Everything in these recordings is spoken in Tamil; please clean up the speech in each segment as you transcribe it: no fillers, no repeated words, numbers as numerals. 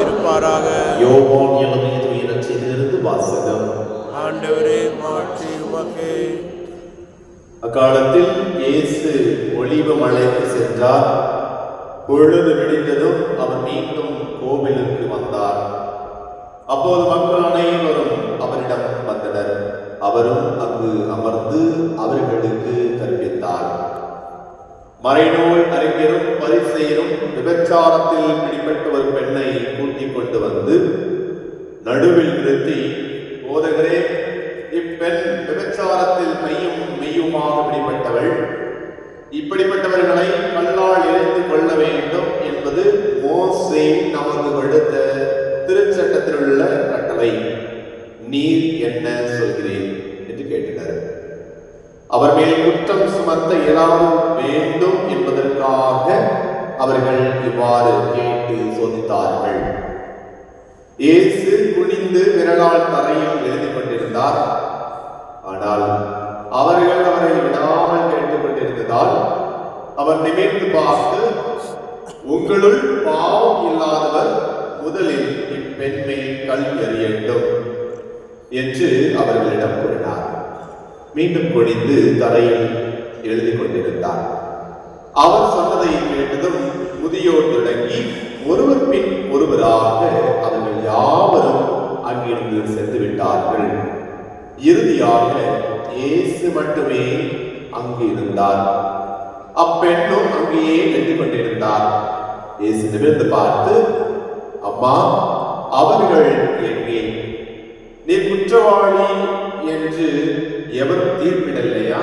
இருப்பாராக. யோவான் எழுதிய தூய நற்செய்தியிலிருந்து வாசகம். ஆண்டவரே மாட்சி உமக்கே. அக்காலத்தில் இயேசு ஒலிவ மலைக்கு சென்றார். பொழுது விடிந்ததும் அவர் மீண்டும் கோவிலுக்கு வந்தார். அப்போது மக்கள் அனைவரும் அவரிடம் வந்தனர். அவரும் அங்கு அமர்ந்து அவர்களுக்கு கற்பித்தார். மறைநூல் அறிஞரும் பரிசேயரும் விபச்சாரத்தில் பிடிபட்ட ஒரு பெண்ணை கூட்டிக் கொண்டு வந்து நடுவில் நிறுத்தி, போதகரே, இப்பெண் விபச்சாரத்தில் கையும் மெய்யுமாக பிடிபட்டவள். இப்படிப்பட்டவர்களை கல்லால் எரிந்து கொள்ள வேண்டும் என்பது மோசே நமக்கு கொடுத்த திருச்சட்டத்தில் உள்ள கட்டளை. நீர் என்ன சொல்கிறேன் என்று கேட்டனர். அவர் மேல் குற்றம் சுமத்த ஏதாவது வேண்டும் என்பதற்காக அவர்கள் இவ்வாறு கேட்டு சோதித்தார்கள். இயேசு குனிந்து விரலால் தரையில் எழுதி கொண்டிருந்தார். ஆனால் அவர்கள் அவரை விடாமல் கேட்டுக் கொண்டிருந்ததால் அவர் நிமிர்ந்து பார்த்து, உங்களுள் பாவம் இல்லாதவர் முதலில் இப்பெண் மேல் கல் எறியட்டும் என்று அவர்களிடம் கூறினார். மீண்டும் குனிந்து தரையில் எழுதி கொண்டிருந்தார். அவர் சொன்னதை கேட்டதும் முதியோர் தொடங்கி ஒருவர் பின் ஒருவராக அவர்கள் யாவரும் அங்கிருந்து சென்று விட்டார்கள். இறுதியாக இயேசு மட்டுமே அங்கு இருந்தார். அப்பெண்ணும் அங்கேயே நின்று கொண்டிருந்தார். இயேசு நிமிர்ந்து பார்த்து, அம்மா, அவர்கள் எங்கே? நீர் குற்றவாளி என்று எவரும் தீர்ப்பிடலையா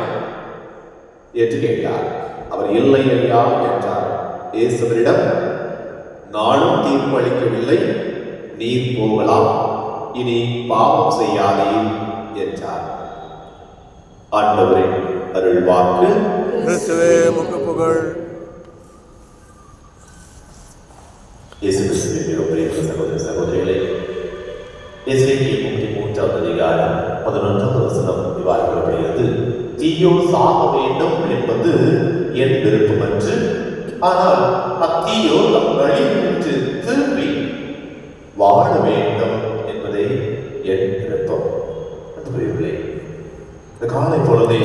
என்று கேட்டார். அவர் இல்லை ஐயா என்றார். இயேசுவரிடம், நானும் தீர்ப்பு அளிக்கவில்லை, நீர் போகலாம், இனி பாவம் செய்யாதே என்றார். ஆண்டவரின் அருள் வாக்கு. கிறிஸ்துவே உமக்கு புகழ். இயேசு கிறிஸ்துவின் சகோதர சகோதரிகளே, எசேக்கியேல் 33வது அதிகாரம் 11வது வசனம் இவ்வாறு கூறப்படுகிறது. தீயோர் சாக வேண்டும் என்பது என் விருப்பமன்று, ஆனால் அத்தீயோர் தம் வழியினின்று திரும்பி வாழ வேண்டும் என்பதே என் விருப்பம். அன்புள்ளவர்களே, இந்த காலை பொழுதே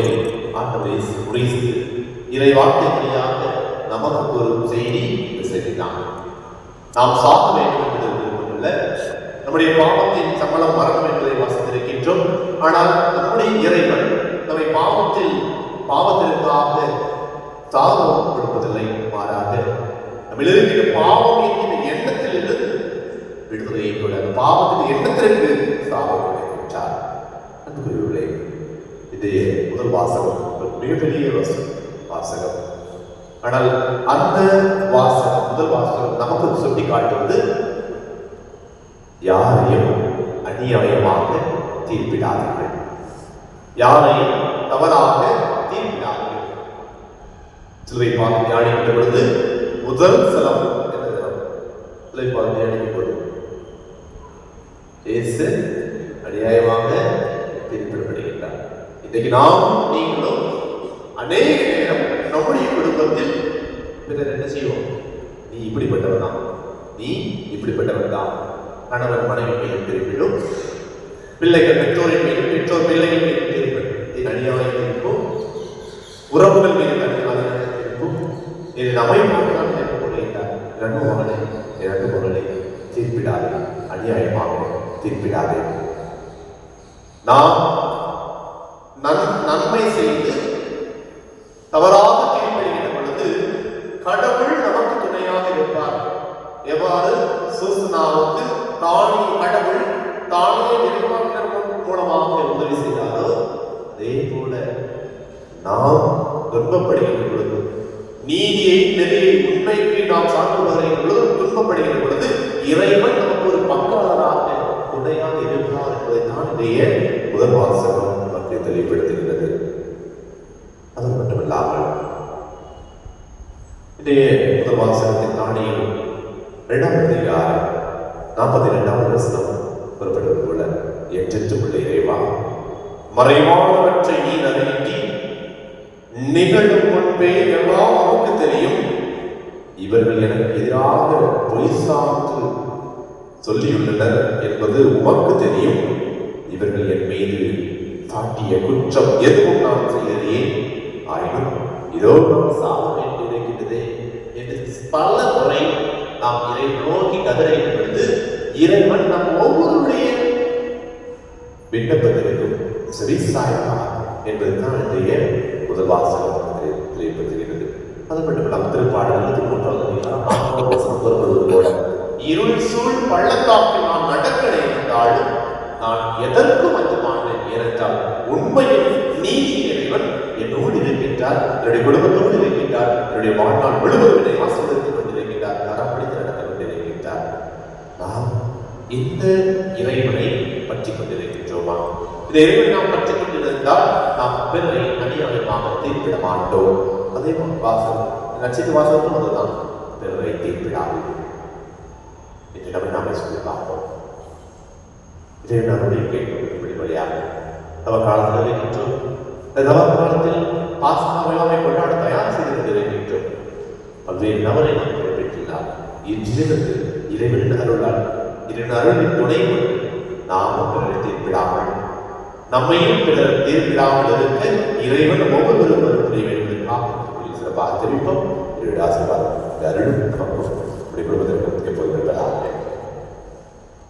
ஆண்டவரை உரைத்து இறை வார்த்தை வழியாக நமக்கு கூறும் செய்தி இந்த செய்திதான். நாம் சாக வேண்டும் என்பது விருப்பமல்ல. நம்முடைய பாவத்தின் சம்பளம் மரணம் என்பதை வாசித்திருக்கின்றோம். ஆனால் நம்முடைய இறைவன் நம்மை பாவத்திற்காக சாபம் கொடுப்பதில்லை. மாறாக நம்மில் இருக்கிற பாவம் என்கிற எண்ணத்தில் இருந்து விடுதலையை கூட அந்த பாவத்தின் எண்ணத்திற்கு சாபம் கொடுக்கின்றார். அன்புக்குரியவர்களே, இது முதல் வாசகம், மிகப்பெரிய வாசகம். ஆனால் அந்த வாசகம், முதல் வாசகம் நமக்கு சுட்டி காட்டுவது, யாரையும் அநியாயமாக தீர்ப்பிடாதீர்கள், யாரையும் தவறாக தீர்ப்பிடாதீர்கள். சிலுவை பாதை தியானிக்கின்ற பொழுது முதல் சிலம் என்ன? சிலுவை பாதை தியானிக்கும் பொழுது இயேசு அநியாயமாக தீர்ப்பிடப்படுகின்றார். இன்றைக்கு நாம் நீங்களும் அநேக நேரம் நம்முடைய குடும்பத்தில் பிறர் என்ன செய்வோம்? நீ இப்படிப்பட்டவன் தான், நீ இப்படிப்பட்டவன் தான். கணவன் மனைவி மீது திருப்பிடும், பிள்ளைகள் பெற்றோரின் மீது, பெற்றோர் பிள்ளைகள் மீது திருப்பிடும். இது அநியாயம் இருக்கும். உறவுகள் மீது அநியாயம் இருக்கும். இது நம்மை போகிறார். இரண்டு மகளை தீர்ப்பிடாதே, அநியாயமாக தீர்ப்பிடாதே. நாம் நன்மை செய்து தவறாக தீர்ப்பிடுகின்ற பொழுது கடவுள் நமக்கு துணையாக இருப்பார். எவ்வாறு சூசனாவுக்கு கடவுள் தானே நிர்வாகத்தின் மூலமாக உதவி செய்தாரோ, அதே போல நாம் துன்பப்படுகின்ற பொழுது, நீதியை, நெறியை, உண்மைக்கு நாம் சார்ந்து வருகின்ற பொழுது, துன்பப்படுகின்ற பொழுது இறைவன் நமக்கு ஒரு பங்காளராக துணையாக இருக்கிறார் என்பதை தான் இன்றைய முதல் வாசகம் நமக்கு தெளிவுபடுத்துகிறது. அது மட்டுமில்லாமல் இன்றைய முதல் வாசகத்தின் தாண்டியில் 2வது அதிகாரம் 42வது வசனம் குறிப்பிடுவது போல, என்றென்றும் உள்ள இறைவா, மறைவானவற்றை நீ அறிந்து நிகழும் முன்பே எல்லாம் உனக்கு தெரியும். இவர்கள் எனக்கு எதிராக பொய் சான்று சொல்லியுள்ளனர் என்பது உமக்கு தெரியும். இவர்கள் என் மீது சாட்டிய குற்றம் எதுவும் நான் செய்தேன். ஆயினும் இதோ நான் சாக வேண்டியிருக்கின்றதே என்று பல முறை நாம் இறை நோக்கி கதறின் பொழுது இறைவன் நம் ஒவ்வொருடைய விண்ணப்பத்திற்கும் செவிசாய்த்தார் என்பதுதான் இன்றைய முதல் வாசகம் தெரியப்படுத்துகிறது. அது மட்டுமல்ல திருப்பாடல் 3 போல இருள் சூழ் பள்ளத்தாக்கில் நான் நடக்க நேர்ந்தாலும் நான் எதற்கும் அஞ்ச மாட்டேன். ஏனென்றால் உண்மையில் நீதி இறைவன் என்னோடு இருக்கின்றார், என்னுடைய குடும்பத்தோடு இருக்கின்றார், என்னுடைய வாழ்நாள் முழுவதும் ஆசீர்வதித்துக் கொண்டிருக்கின்றார், தரம் பிடித்து நடந்து கொண்டிருக்கின்றார். நாம் இந்த இறைவனை பற்றி கொண்டிருக்கின்றோமா? இந்த இறைவனை நாம் பற்றி கொண்டிருந்தால் நாம் பிறரை அநியாயமாக தீர்ப்பிட மாட்டோம். அதே வாசகம் நட்சத்திர வாசகத்தும் அதுதான், பிறரை தீர்ப்பிடாது என்று நம்ம நாமே சொல்லி பார்ப்போம். இதை நம்முடைய கேட்பது வழியாக நம்ம காலத்தில் இருக்கின்றோம். இந்த நவகாலத்தில் பாஸ்கா விழாவை கொண்டாட தயார் செய்து கொண்டிருக்கின்றோம். பல்வேறு நபரை நாம் குறிப்பிட்டுள்ளார். இன்றிலிருந்து இறைவனின் அருளால் இதன் அருளின் துணை கொண்டு நாமும் பிறரை தீர்ப்பிடாமல் நம்மையும் பிறர் தீர்ப்பிடாமல் இருக்க இறைவன் ஒவ்வொருவரும் புரிவதற்காக சிறப்பாக தெரிவிப்போம். ஆசீர்வாதம் அருளும் நமக்கும் எப்பொழுதும் எப்போதும்